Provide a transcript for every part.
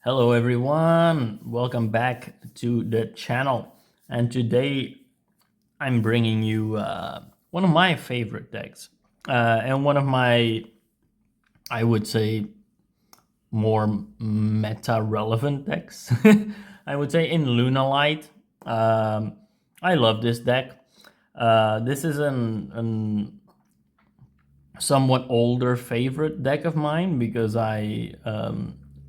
Hello everyone, welcome back to the channel. And today I'm bringing you one of my favorite decks and one of my, I would say, more meta relevant decks. I would say in Lunalight. I love this deck. This is an somewhat older favorite deck of mine because I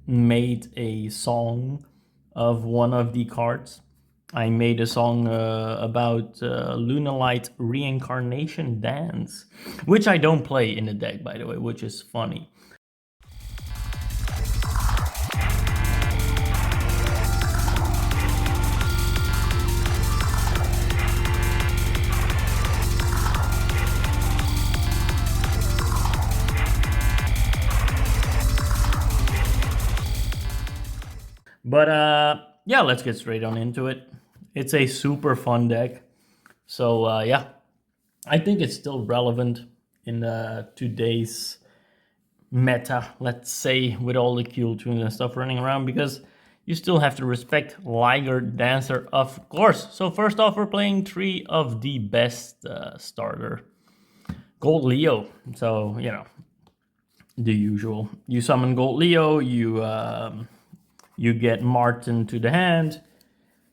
made a song of one of the cards. I made a song about Lunalight Reincarnation Dance, which I don't play in the deck, by the way, which is funny. But yeah, let's get straight on into it. It's a super fun deck. So yeah, I think it's still relevant in today's meta, let's say, with all the Q tunes and stuff running around, because you still have to respect Liger Dancer, of course. So first off, we're playing 3 of the best starter. Gold Leo. So, you know, the usual. You summon Gold Leo, you get Martin to the hand,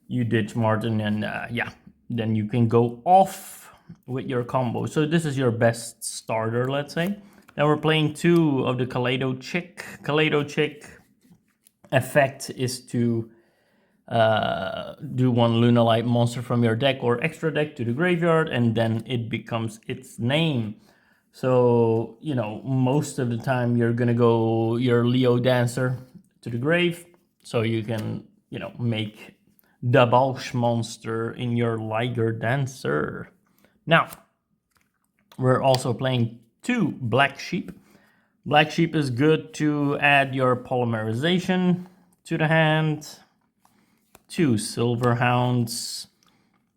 you ditch Martin, and yeah, then you can go off with your combo. So this is your best starter, let's say. Then we're playing 2 of the Kaleido Chick. Kaleido Chick effect is to do 1 Lunalight monster from your deck or extra deck to the graveyard, and then it becomes its name. So, you know, most of the time you're gonna go your Leo Dancer to the grave, so you can, you know, make the Balsh monster in your Liger Dancer. Now, we're also playing 2 Black Sheep. Black Sheep is good to add your polymerization to the hand. 2 Silver Hounds.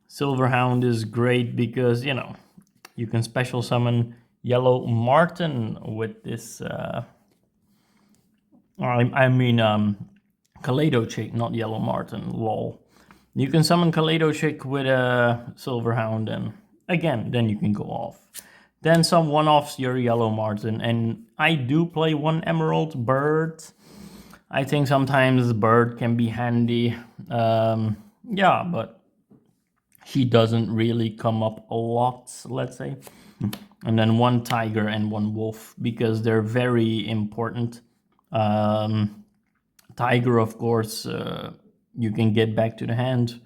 Silver Hound is great because, you know, you can special summon Yellow Martin with this. Kaleido Chick, not Yellow Martin, lol. You can summon Kaleido Chick with a Silver Hound, and again, then you can go off. Then some one-offs your Yellow Martin, and I do play 1 Emerald Bird. I think sometimes Bird can be handy. Yeah, but he doesn't really come up a lot, let's say. And then 1 Tiger and 1 Wolf, because they're very important. Tiger, of course, you can get back to the hand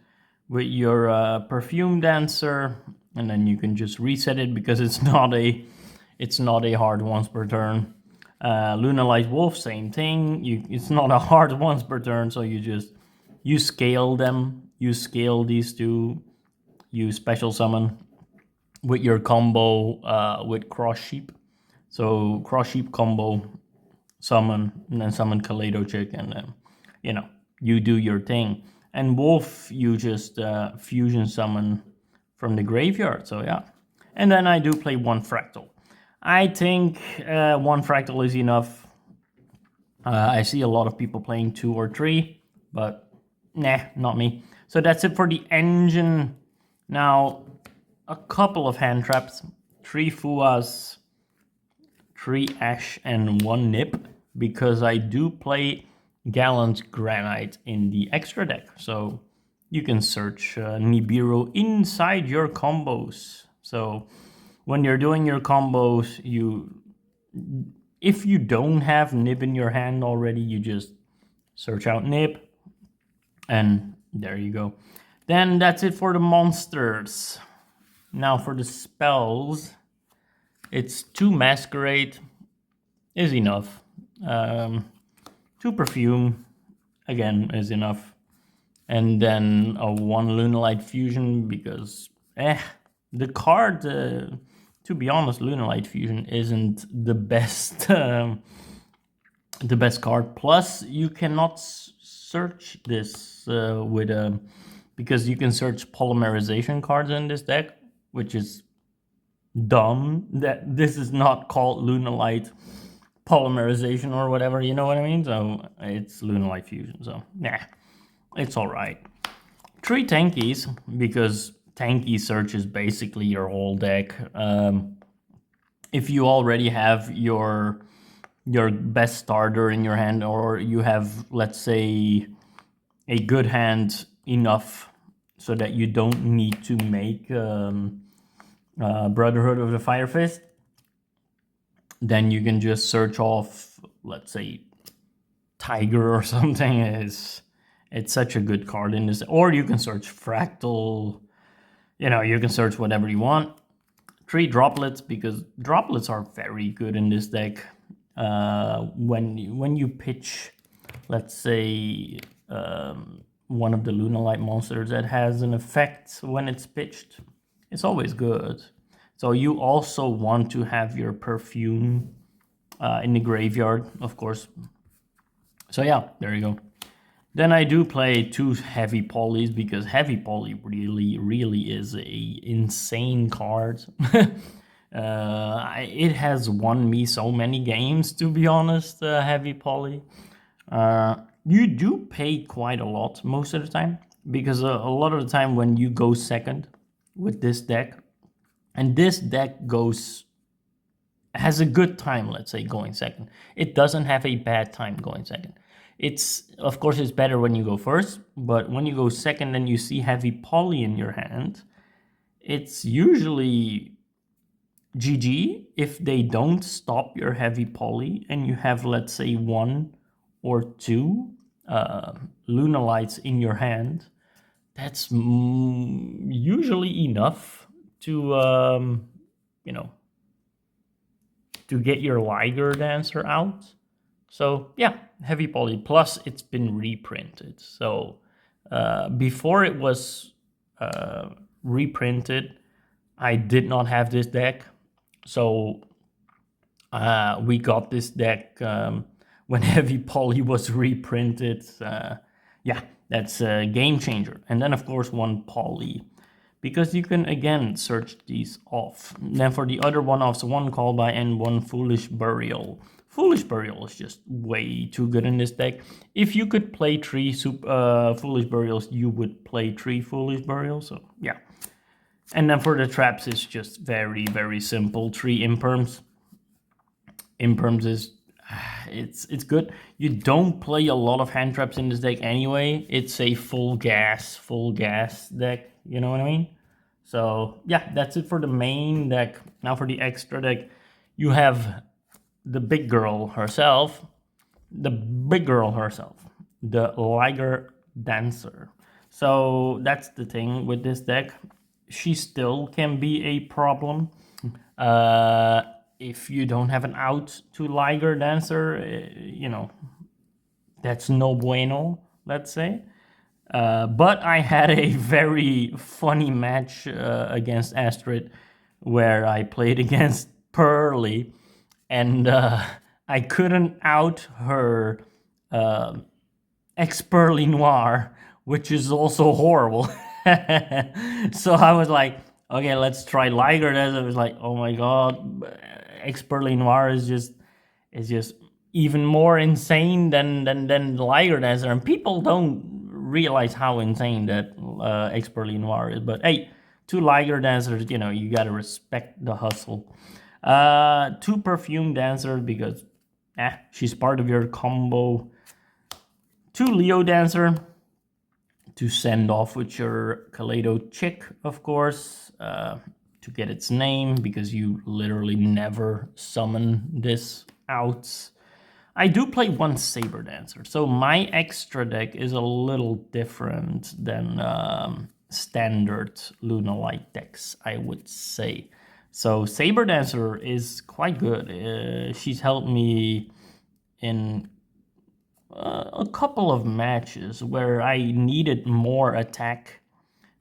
with your Perfume Dancer, and then you can just reset it because it's not a hard once per turn. Lunalight Wolf, same thing. It's not a hard once per turn, so you scale them. You scale these 2. You special summon with your combo with Cross Sheep. So Cross Sheep combo, summon, and then summon Kaleido Chick, and then, you know, you do your thing. And Wolf, you just fusion summon from the graveyard, so yeah. And then I do play 1 Fractal. I think 1 Fractal is enough. I see a lot of people playing 2 or 3, but nah, not me. So that's it for the engine. Now, a couple of hand traps, 3 Fuas, 3 Ash, and 1 Nip, because I do play Gallant Granite in the extra deck. So you can search Nibiru inside your combos. So when you're doing your combos, if you don't have Nip in your hand already, you just search out Nip, and there you go. Then that's it for the monsters. Now for the spells, it's 2 Masquerade is enough. 2 Perfume, again, is enough. And then a 1 Lunalight Fusion, because the card, to be honest, Lunalight Fusion isn't the best the best card. Plus, you cannot search this with a, because you can search polymerization cards in this deck, which is dumb. That this is not called Lunalight polymerization or whatever, you know what I mean? So it's Lunalight Fusion, so yeah, it's all right. 3 tankies, because tanky search is basically your whole deck. If you already have your best starter in your hand, or you have, let's say, a good hand enough so that you don't need to make Brotherhood of the Fire Fist, then you can just search off, let's say, Tiger or something. It's such a good card in this. Or you can search Fractal. You know, you can search whatever you want. 3 droplets, because droplets are very good in this deck. When you pitch, let's say, one of the Lunalight monsters that has an effect when it's pitched, it's always good. So you also want to have your perfume in the graveyard, of course. So yeah, there you go. Then I do play 2 heavy polys, because heavy poly really is a insane card. It has won me so many games, to be honest, heavy poly. You do pay quite a lot most of the time, because a lot of the time when you go second with this deck, and this deck has a good time, let's say, going second. It doesn't have a bad time going second. Of course, it's better when you go first, but when you go second and you see heavy poly in your hand, it's usually GG if they don't stop your heavy poly and you have, let's say, 1 or 2 Lunalights in your hand. That's usually enough to, you know, to get your Liger Dancer out. So yeah, heavy poly. Plus, it's been reprinted. So before it was reprinted, I did not have this deck. So we got this deck when heavy poly was reprinted. Yeah, that's a game changer. And then of course 1 poly, because you can again search these off. Then for the other one-offs, 1 Call By and 1 Foolish Burial. Foolish Burial is just way too good in this deck. If you could play 3 Foolish Burials, you would play 3 Foolish Burials. So yeah. And then for the traps, it's just very, very simple. 3 Imperms. Imperms is it's good. You don't play a lot of hand traps in this deck anyway. It's a full gas deck. You know what I mean? So yeah, that's it for the main deck. Now for the extra deck, you have the big girl herself. The Liger Dancer. So that's the thing with this deck. She still can be a problem. If you don't have an out to Liger Dancer, you know, that's no bueno, let's say. But I had a very funny match against Astrid where I played against Pearly, and I couldn't out her ex-Pearly Noir, which is also horrible. So I was like, okay, let's try Liger. And I was like, oh my god, ex-Pearly Noir is just even more insane than Liger Dancer, and people don't realize how insane that ex-Pearly Noir is. But hey, 2 Liger Dancers, you know, you gotta respect the hustle. 2 Perfume Dancers, because she's part of your combo. 2 Leo Dancer to send off with your Kaleido chick, of course, to get its name, because you literally never summon this out. I do play 1 Saber Dancer, so my extra deck is a little different than standard Lunalight decks, I would say. So Saber Dancer is quite good. She's helped me in a couple of matches where I needed more attack,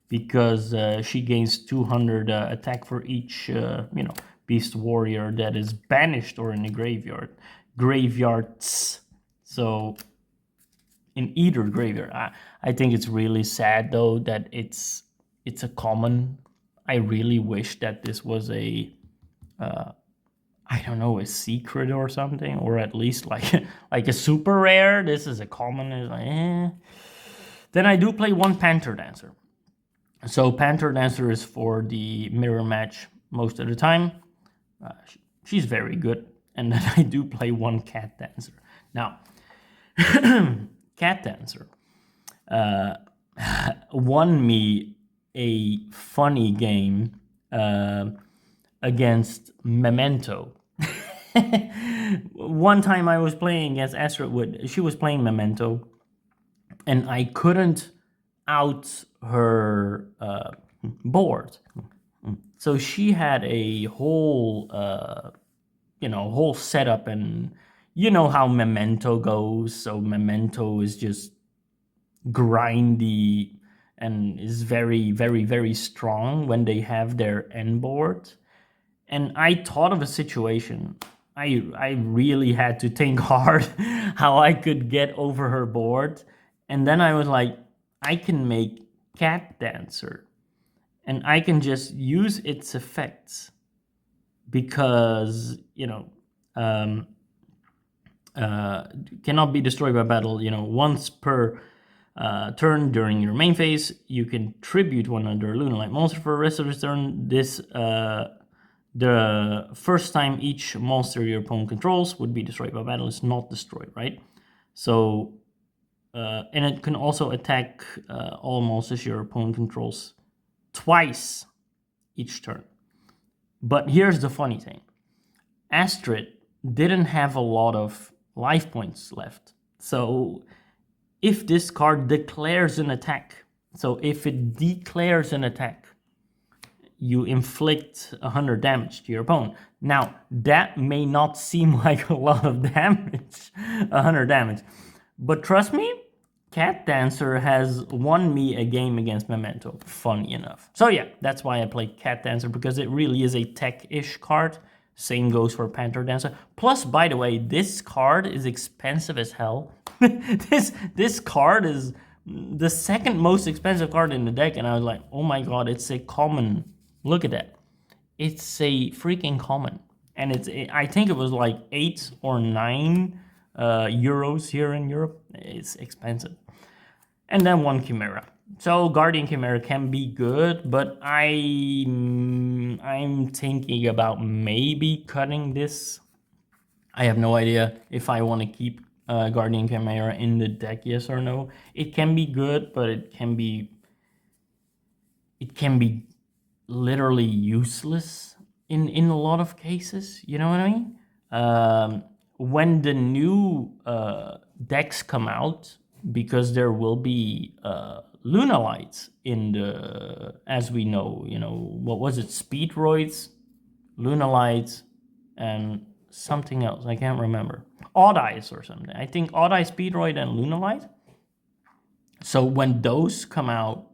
because she gains 200 attack for each you know, beast warrior that is banished or in the graveyards. So in either graveyard, I think it's really sad though that it's a common. I really wish that this was a I don't know, a secret or something, or at least like like a super rare. This is a common. Is like, eh. Then I do play one Panther Dancer. So Panther Dancer is for the mirror match most of the time. She's very good. And then I do play one Cat Dancer. Now, Cat Dancer won me a funny game against Memento. One time I was playing against Astrid Wood. She was playing Memento, and I couldn't out her board. So she had a whole, whole setup, and you know how Memento goes. So Memento is just grindy and is very, very, very strong when they have their end board. And I thought of a situation. I really had to think hard how I could get over her board. And then I was like, I can make Cat Dancer. And I can just use its effects because, cannot be destroyed by battle. Once per turn during your main phase, you can tribute one under Lunalight monster for the rest of the turn. This the first time each monster your opponent controls would be destroyed by battle is not destroyed, right? So, and it can also attack all monsters your opponent controls twice each turn. But here's the funny thing. Astrid didn't have a lot of life points left. So if this card declares an attack, so if it declares an attack, you inflict 100 damage to your opponent. Now, that may not seem like a lot of damage, 100 damage. But trust me, Cat Dancer has won me a game against Memento, funny enough. So yeah, that's why I play Cat Dancer, because it really is a tech-ish card. Same goes for Panther Dancer. Plus, by the way, this card is expensive as hell. This card is the second most expensive card in the deck, and I was like, oh my god, it's a common. Look at that. It's a freaking common. And I think it was like 8 or 9 euros here in Europe. It's expensive. And then one Chimera. So Guardian Chimera can be good, but I'm thinking about maybe cutting this. I have no idea if I want to keep Guardian Chimera in the deck, yes or no. It can be good, but it can be literally useless in a lot of cases. You know what I mean? When the new decks come out, because there will be Lunalights in the, as we know, what was it? Speedroids, Lunalights, and something else. I can't remember. Odd Eyes or something. I think Odd Eye, Speedroid, and Lunalight. So when those come out,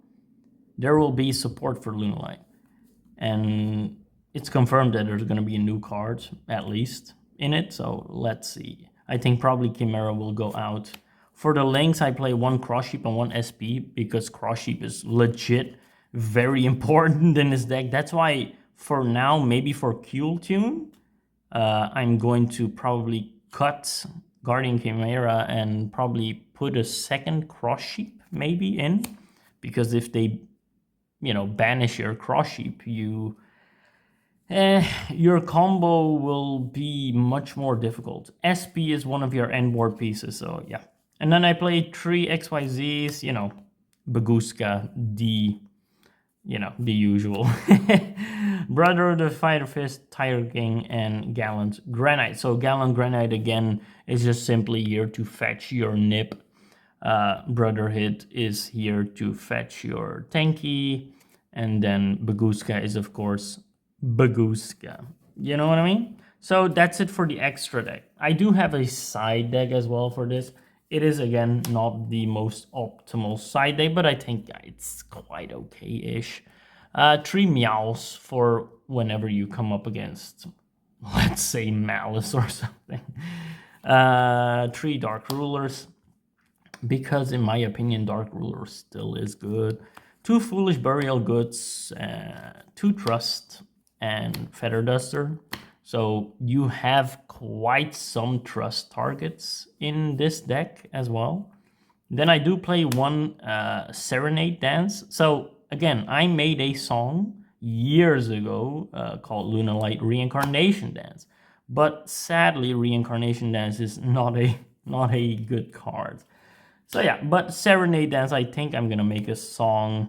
there will be support for Lunalight. And it's confirmed that there's going to be a new card, at least, in it. So let's see. I think probably Chimera will go out. For the links, I play one Cross Sheep and one SP, because Cross Sheep is legit very important in this deck. That's why, for now, maybe for Cool Tune, I'm going to probably cut Guardian Chimera and probably put a second Cross Sheep maybe in. Because if they, banish your Cross Sheep, your combo will be much more difficult. SP is one of your end board pieces, so yeah. And then I play 3 XYZs, Baguska, the usual. Brother of the Fighter Fist, Tiger King, and Gallant Granite. So Gallant Granite, again, is just simply here to fetch your nip. Brother Hit is here to fetch your tanky. And then Baguska is, of course, Baguska. You know what I mean? So that's it for the extra deck. I do have a side deck as well for this. It is, again, not the most optimal side deck, but I think it's quite okay-ish. 3 Meows for whenever you come up against, let's say, Malice or something. 3 Dark Rulers, because in my opinion, Dark Ruler still is good. 2 Foolish Burial Goods, 2 Trust, and Feather Duster. So you have quite some trust targets in this deck as well. Then I do play one Serenade Dance. So again, I made a song years ago called Lunalight Reincarnation Dance. But sadly, Reincarnation Dance is not a good card. So yeah, but Serenade Dance, I think I'm gonna make a song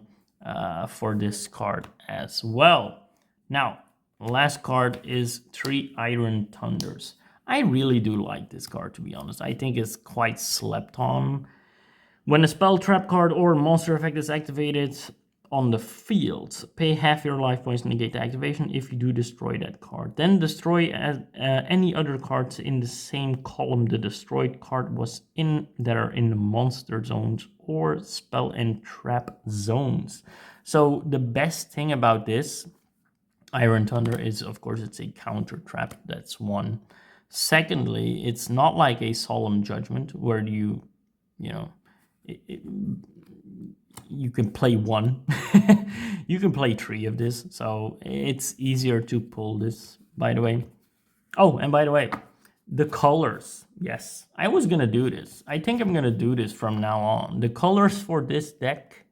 for this card as well. Now, last card is 3 Iron Thunders. I really do like this card, to be honest. I think it's quite slept on. When a spell, trap card, or monster effect is activated on the field, pay half your life points to negate the activation. If you do, destroy that card. Then destroy any other cards in the same column the destroyed card was in that are in the monster zones or spell and trap zones. So the best thing about this Iron Thunder is, of course, it's a counter trap. That's one. Secondly, it's not like a Solemn Judgment where you know, you can play one. You can play 3 of this, so it's easier to pull this, by the way. Oh, and by the way, the colors. Yes, I was gonna do this. I think I'm gonna do this from now on. The colors for this deck,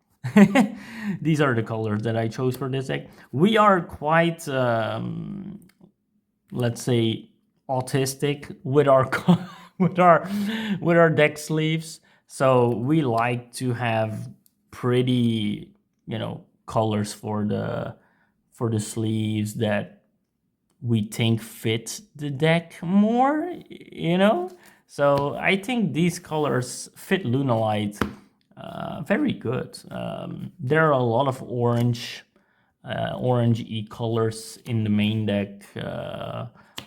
these are the colors that I chose for this deck. We are quite, let's say, autistic with our with our deck sleeves. So we like to have pretty, colors for the sleeves that we think fit the deck more, So I think these colors fit Lunalight very good. There are a lot of orangey colors in the main deck.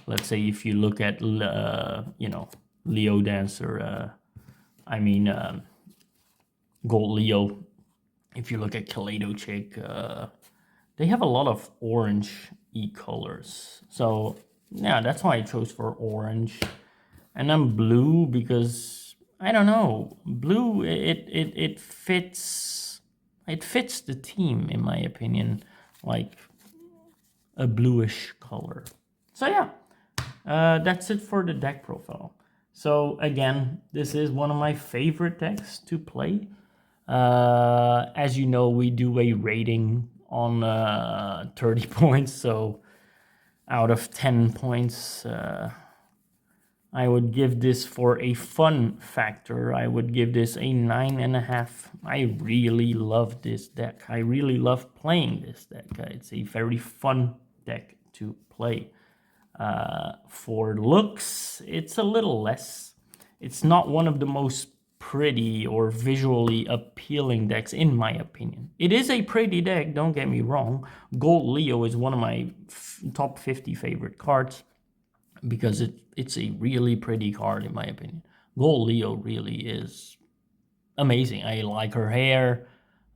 Let's say if you look at, Leo Dancer, Gold Leo. If you look at Kaleido Chick, they have a lot of orange-y colors. So yeah, that's why I chose for orange. And then blue because I don't know, blue it fits the theme in my opinion, like a bluish color. So yeah, that's it for the deck profile. So again, this is one of my favorite decks to play. As you know, we do a rating on 30 points, so out of 10 points, I would give this, for a fun factor, I would give this a 9.5. I really love this deck. I really love playing this deck. It's a very fun deck to play. For looks, it's a little less. It's not one of the most pretty or visually appealing decks, in my opinion. It is a pretty deck, don't get me wrong. Gold Leo is one of my top 50 favorite cards because it's a really pretty card, in my opinion. Gold Leo really is amazing. I like her hair.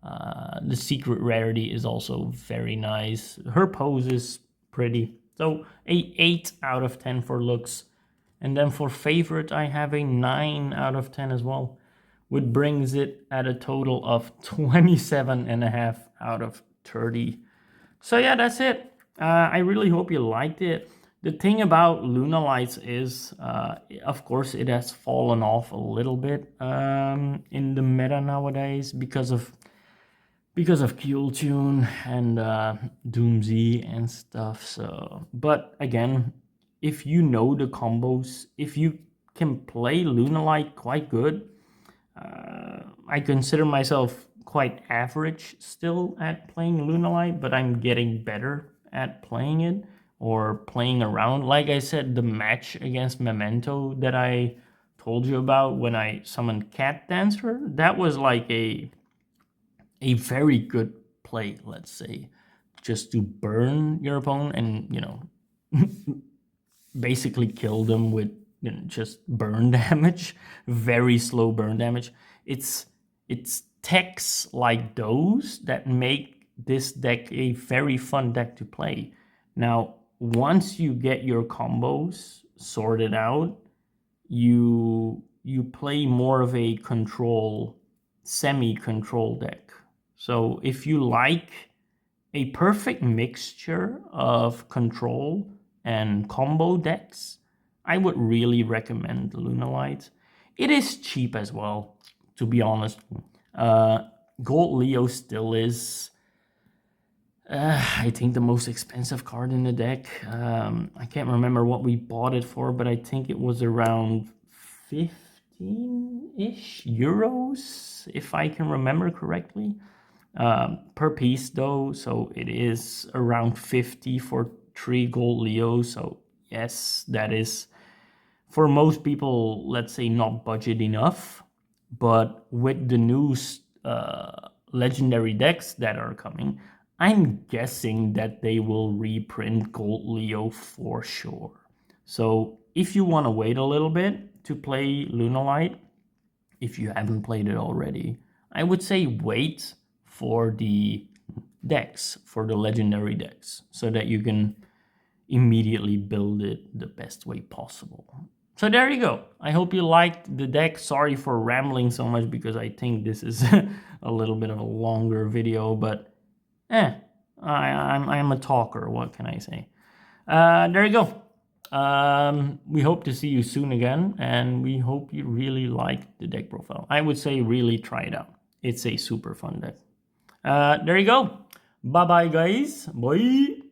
The secret rarity is also very nice. Her pose is pretty. So a 8 out of 10 for looks. And then for favorite, I have a 9 out of 10 as well, which brings it at a total of 27.5 out of 30. So yeah, that's it. I really hope you liked it. The thing about Lunalights is, of course, it has fallen off a little bit in the meta nowadays because of Qtune and Doomsy and stuff. So, but again, if you know the combos, if you can play Lunalight quite good, I consider myself quite average still at playing Lunalight, but I'm getting better at playing it or playing around. Like I said, the match against Memento that I told you about when I summoned Cat Dancer, that was like a very good play, let's say, just to burn your opponent and, basically kill them with just burn damage, very slow burn damage. It's techs like those that make this deck a very fun deck to play. Now, once you get your combos sorted out, you play more of a semi-control deck. So if you like a perfect mixture of control and combo decks, I would really recommend Lunalight. It is cheap as well, to be honest. Gold Leo still is, I think, the most expensive card in the deck. I can't remember what we bought it for, but I think it was around 15-ish euros, if I can remember correctly. Per piece though, so it is around 50 for 3 gold Leos. So yes, that is for most people, let's say, not budget enough. But with the new legendary decks that are coming, I'm guessing that they will reprint gold Leo for sure. So if you want to wait a little bit to play Lunalight, if you haven't played it already, I would say wait for the decks, for the legendary decks, so that you can immediately build it the best way possible. So there you go. I hope you liked the deck. Sorry for rambling so much because I think this is a little bit of a longer video, but I'm a talker. What can I say? There you go. We hope to see you soon again, and we hope you really like the deck profile. I would say really try it out. It's a super fun deck. There you go. Bye bye, guys. Bye.